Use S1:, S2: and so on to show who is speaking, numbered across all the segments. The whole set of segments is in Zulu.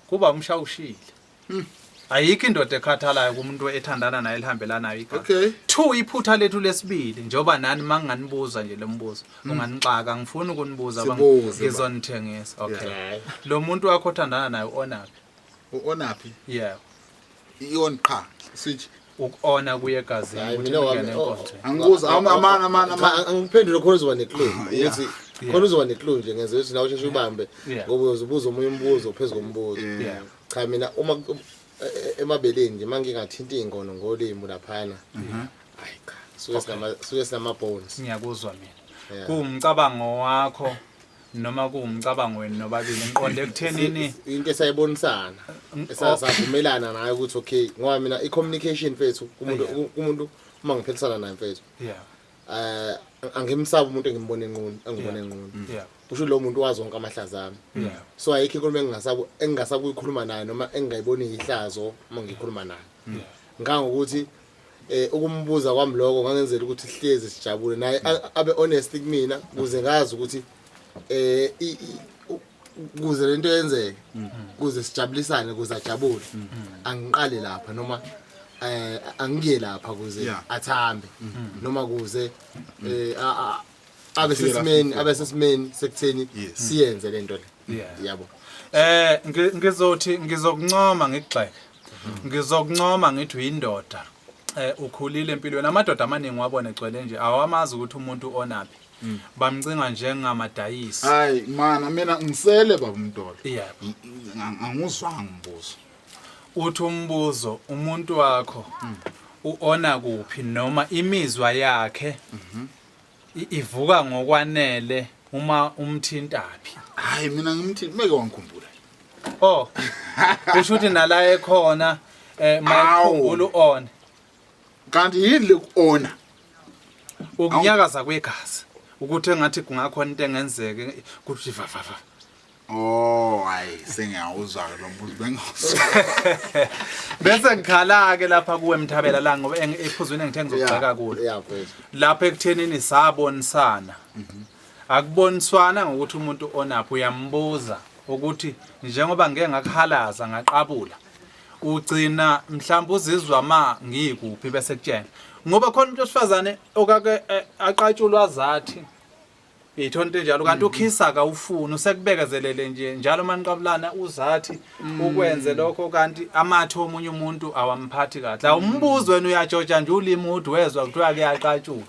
S1: kuba umshawushile. Ayikho indoda ekhathalayo kumuntu ethandana naye elihambelana nayo igazi.
S2: Okay.
S1: 2 iphutha lethu lesibili njoba nani manginganibuza nje lembuzo unganixaka ngifuna ukunibuza ngizonithengisa. Okay. Lo muntu wakho othandana naye onaphi?
S2: Onaphi?
S1: Yeah.
S2: Iyon qha. Switch.
S1: Ukona kuye egazini ukuthi ungene enkonzweni.
S2: Angibuza amana.
S3: Angiphendule khona uzoba neclue ukuthi khona uzoba neclue nje ngenze ukuthi nawe usheshe ubambe ngoba uzobuza omunye umbuzo phezulu kombuzo. Cha mina uma emabeleni nje mangingathinta ingono ngolimi laphana. Hayi cha. Suke sinama bones.
S1: Ngiyakuzwa mina. Kuwumcabango wakho noma kuwumcabango wenu nobabili ngiqonde ekuthenini
S3: into esayibonisana esavumelana nayo ukuthi okay ngoba mina i-communication fethu umuntu uma ngiphilisana naye mfethu angimsaba umuntu engibone enqunu usho lo muntu wazi wonke amahlazo ami so ayikho inkulumo engingasabu ukuyikhuluma naye noma engingayiboni ihlazo uma ngikhuluma naye ngangokuthi ukumbuza kwami lokho ngangenzela ukuthi sihleze sijabule naye abe honest kumina kuze ngazi ukuthi kuze lento yenzeke kuze sijabulisane kuze ajabule angiqale lapha noma angiye lapha kuze athambe noma kuze abe sesimeni sekutheni siyenze lento le yabo
S1: ngizokuncoma ngikugxeke ngizokuncoma ngithi uyindoda ukhulile empilweni amadoda amaningi wabona egcwele nje awamazi ukuthi umuntu onaphi bamcinga njengamadayisi.
S2: Hayi mana mina ngisele baba Mdolo.
S1: Yeah.
S2: Anguzwanga umbuzo.
S1: Uthi umbuzo umuntu wakho uona kuphi noma imizwa yakhe ivuka ngokwanele uma umthintaphi.
S2: Hayi mina ngimthinta meke wangikhumbula.
S1: Oh. Kusho ukuthi nala ekhona mayikhumbula uona.
S2: Kanti yini lekuona?
S1: Ukunyakaza kwegazi. Ukuthi engathi kungakhona into engenzeke kuthi va.
S2: Oh hayi sengiyawuzwa lo mbuzo bengawuzwa.
S1: Bese ngikhala ke lapha kuwe Mthabela la ngoba ephuzweni engithe ngizogxeka kulo.
S3: Yeah mfethu.
S1: Lapha ekuthenini sabonisana. Akuboniswana ngokuthi umuntu onaphi uyambuza ukuthi njengoba ngeke ngakuhalaza ngaqabula. Ugcina mhlawumbe uzizwa ma ngikuphi bese kutshena. Ngoba khona umuntu osifazane okake aqatshulwa zathi ithonto njalo kanti ukhisa ka ufuna usekubekezelele nje njalo maniqabulana uzathi ukwenze lokho kanti amathe omunye umuntu awamphathi kahle awumbuzo wena uyajoja nje ulimi uthi wezwa kuthiwa kuyaqatshulwa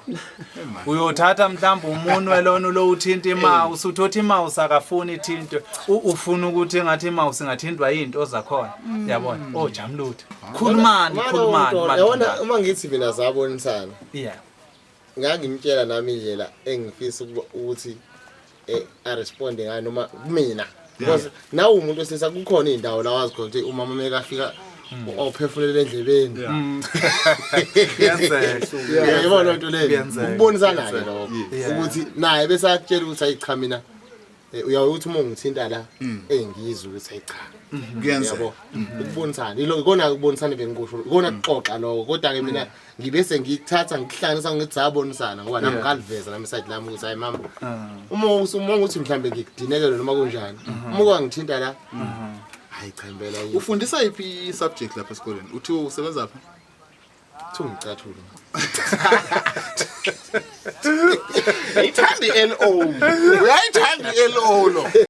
S1: uyothatha mhlawumbe umunwe lona lo uthinta ima usuthothi ima usakafuna ithinto ufuna ukuthi engathi ima usingathindwa izinto zakhona yabona oh Jamlutho khulumani
S3: yabona uma ngithi mina sabonisana ngangimtshela nami indlela engifisa ukuthi aresponde ngayo noma kumina because nawe umuntu osesa kukhona indawo la wazi khona ukuthi umama meka afika ophefulele endlebeni
S1: yenzeka
S3: yabona into leyo ukubonisana naye lokho ukuthi naye bese akutshela ukuthi ayiqhamina uyawuthi uma ngithinta la engizwe ukuthi ayicha
S2: kuyenzeka
S3: ukubonisana ikona ukubonisana bengikusho ikona kuxoxa lokho kodwa ke mina ngibese ngikuthatha ngikuhlanganisa ngithi sabonisana ngoba nami ngaliveza nami side lami ukuthi hayi mama uma uthi mhlambe ngikudinekele noma kunjani uma kwangithinta la hayi cha impela yini
S2: ufundisa iphi subject lapha esikoleni uthi usebenza phi
S3: thungicathulo
S2: uyayithanda iLO uyayithanda iLO lo